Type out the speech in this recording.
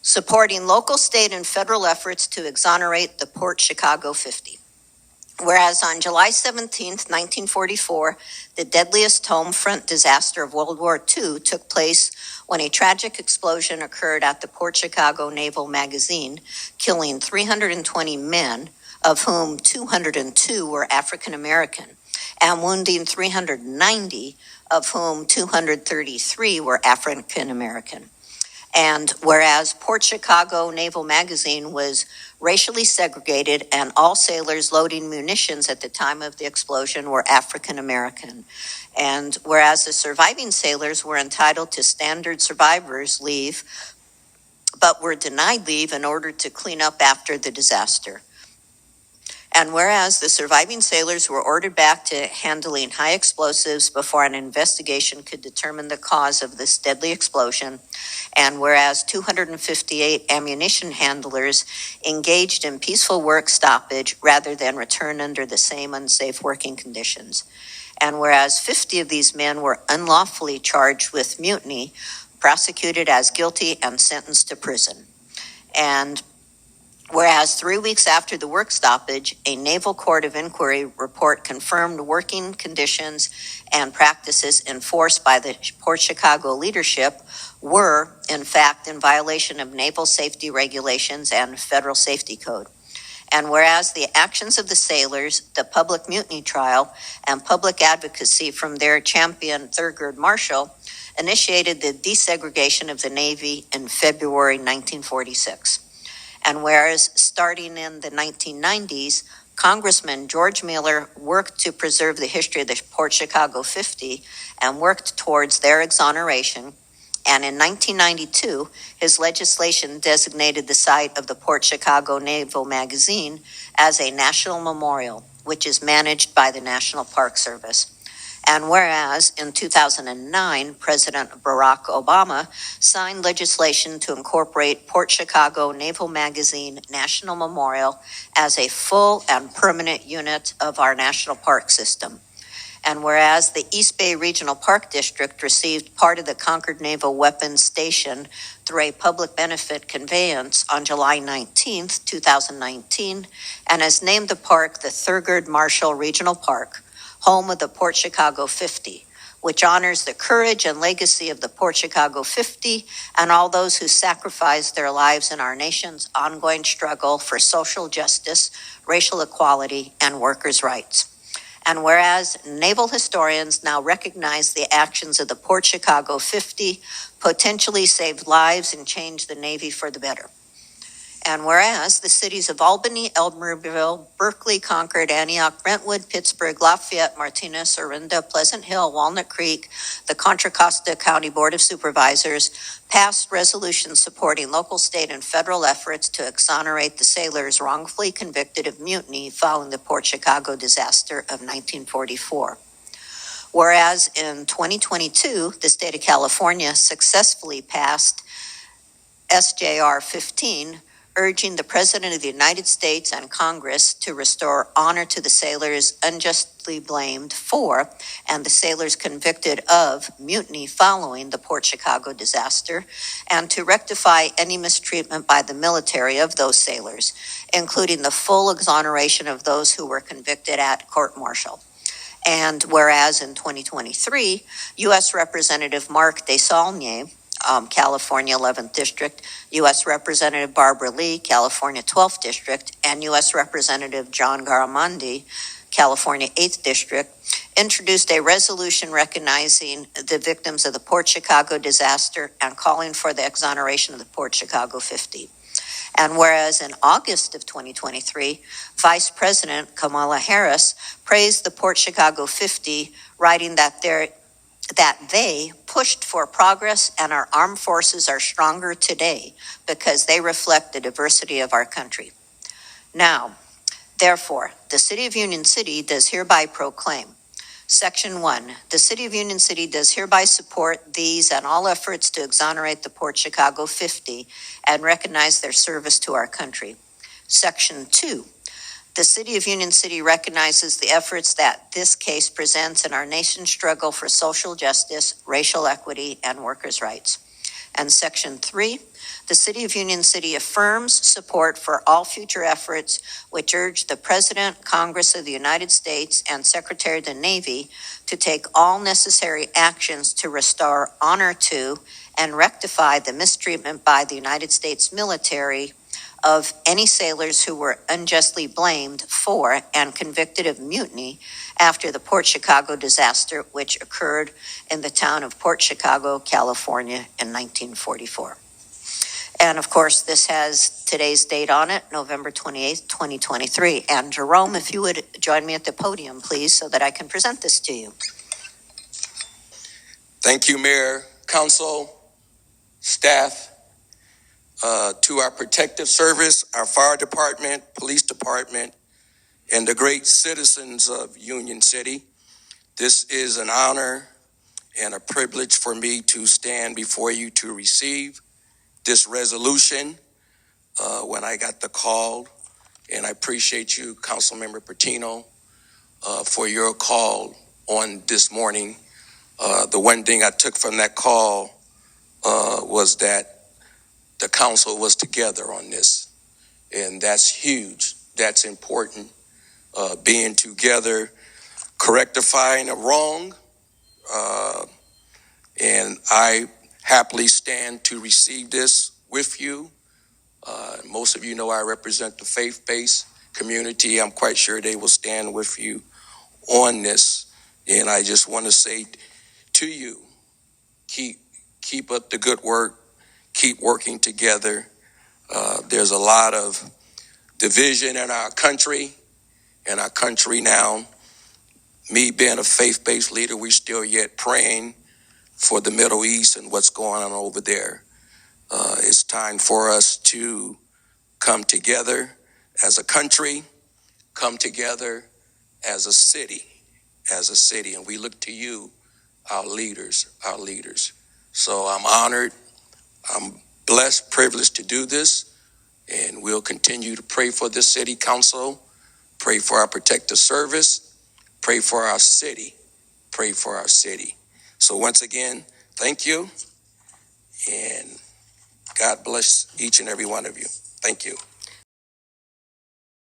supporting local, state, and federal efforts to exonerate the Port Chicago 50. Whereas on July 17, 1944, the deadliest home front disaster of World War II took place when a tragic explosion occurred at the Port Chicago Naval Magazine, killing 320 men, of whom 202 were African American, and wounding 390, of whom 233 were African American. And whereas Port Chicago Naval Magazine was racially segregated and all sailors loading munitions at the time of the explosion were African American. And whereas the surviving sailors were entitled to standard survivors leave, but were denied leave in order to clean up after the disaster. And whereas the surviving sailors were ordered back to handling high explosives before an investigation could determine the cause of this deadly explosion, and whereas 258 ammunition handlers engaged in peaceful work stoppage rather than return under the same unsafe working conditions, and whereas 50 of these men were unlawfully charged with mutiny, prosecuted as guilty, and sentenced to prison. And whereas 3 weeks after the work stoppage, a Naval Court of Inquiry report confirmed working conditions and practices enforced by the Port Chicago leadership were, in fact, in violation of naval safety regulations and federal safety code. And whereas the actions of the sailors, the public mutiny trial, and public advocacy from their champion Thurgood Marshall initiated the desegregation of the Navy in February 1946. And whereas starting in the 1990s, Congressman George Miller worked to preserve the history of the Port Chicago 50 and worked towards their exoneration. And in 1992, his legislation designated the site of the Port Chicago Naval Magazine as a national memorial, which is managed by the National Park Service. And whereas in 2009, President Barack Obama signed legislation to incorporate Port Chicago Naval Magazine National Memorial as a full and permanent unit of our national park system. And whereas the East Bay Regional Park District received part of the Concord Naval Weapons Station through a public benefit conveyance on July 19, 2019, and has named the park the Thurgood Marshall Regional Park, home of the Port Chicago 50, which honors the courage and legacy of the Port Chicago 50 and all those who sacrificed their lives in our nation's ongoing struggle for social justice, racial equality, and workers' rights. And whereas naval historians now recognize the actions of the Port Chicago 50 potentially saved lives and changed the Navy for the better. And whereas the cities of Albany, Elmerville, Berkeley, Concord, Antioch, Brentwood, Pittsburgh, Lafayette, Martinez, Orinda, Pleasant Hill, Walnut Creek, the Contra Costa County Board of Supervisors passed resolutions supporting local, state, and federal efforts to exonerate the sailors wrongfully convicted of mutiny following the Port Chicago disaster of 1944. Whereas in 2022, the state of California successfully passed SJR 15, urging the President of the United States and Congress to restore honor to the sailors unjustly blamed for and the sailors convicted of mutiny following the Port Chicago disaster, and to rectify any mistreatment by the military of those sailors, including the full exoneration of those who were convicted at court-martial. And whereas in 2023, U.S. Representative Mark DeSaulnier, California 11th District, U.S. Representative Barbara Lee, California 12th District, and U.S. Representative John Garamendi, California 8th District, introduced a resolution recognizing the victims of the Port Chicago disaster and calling for the exoneration of the Port Chicago 50. And whereas in August of 2023, Vice President Kamala Harris praised the Port Chicago 50, writing that they pushed for progress and our armed forces are stronger today because they reflect the diversity of our country. Now, therefore, the City of Union City does hereby proclaim, Section 1, the City of Union City does hereby support these and all efforts to exonerate the Port Chicago 50 and recognize their service to our country. Section 2, the City of Union City recognizes the efforts that this case presents in our nation's struggle for social justice, racial equity, and workers' rights. And Section 3, the City of Union City affirms support for all future efforts which urge the President, Congress of the United States, and Secretary of the Navy to take all necessary actions to restore honor to and rectify the mistreatment by the United States military of any sailors who were unjustly blamed for and convicted of mutiny after the Port Chicago disaster, which occurred in the town of Port Chicago, California in 1944. And of course, this has today's date on it, November 28th, 2023. And Jerome, if you would join me at the podium, please, so that I can present this to you. Thank you, Mayor, Council, staff, to our protective service, our fire department, police department, and the great citizens of Union City. This is an honor and a privilege for me to stand before you to receive this resolution when I got the call. And I appreciate you, Councilmember Patino, for your call on this morning. The one thing I took from that call was that the council was together on this, and that's huge. That's important. Being together, rectifying a wrong, and I happily stand to receive this with you. Most of you know I represent the faith-based community. I'm quite sure they will stand with you on this, and I just want to say to you, keep up the good work, keep working together. There's a lot of division in our country now. Me being a faith-based leader, we're still yet praying for the Middle East and what's going on over there. It's time for us to come together as a country, come together as a city, and we look to you, our leaders. So I'm honored, I'm blessed, privileged to do this, and we'll continue to pray for this city council, pray for our protective service, pray for our city. So once again, thank you, and God bless each and every one of you. Thank you.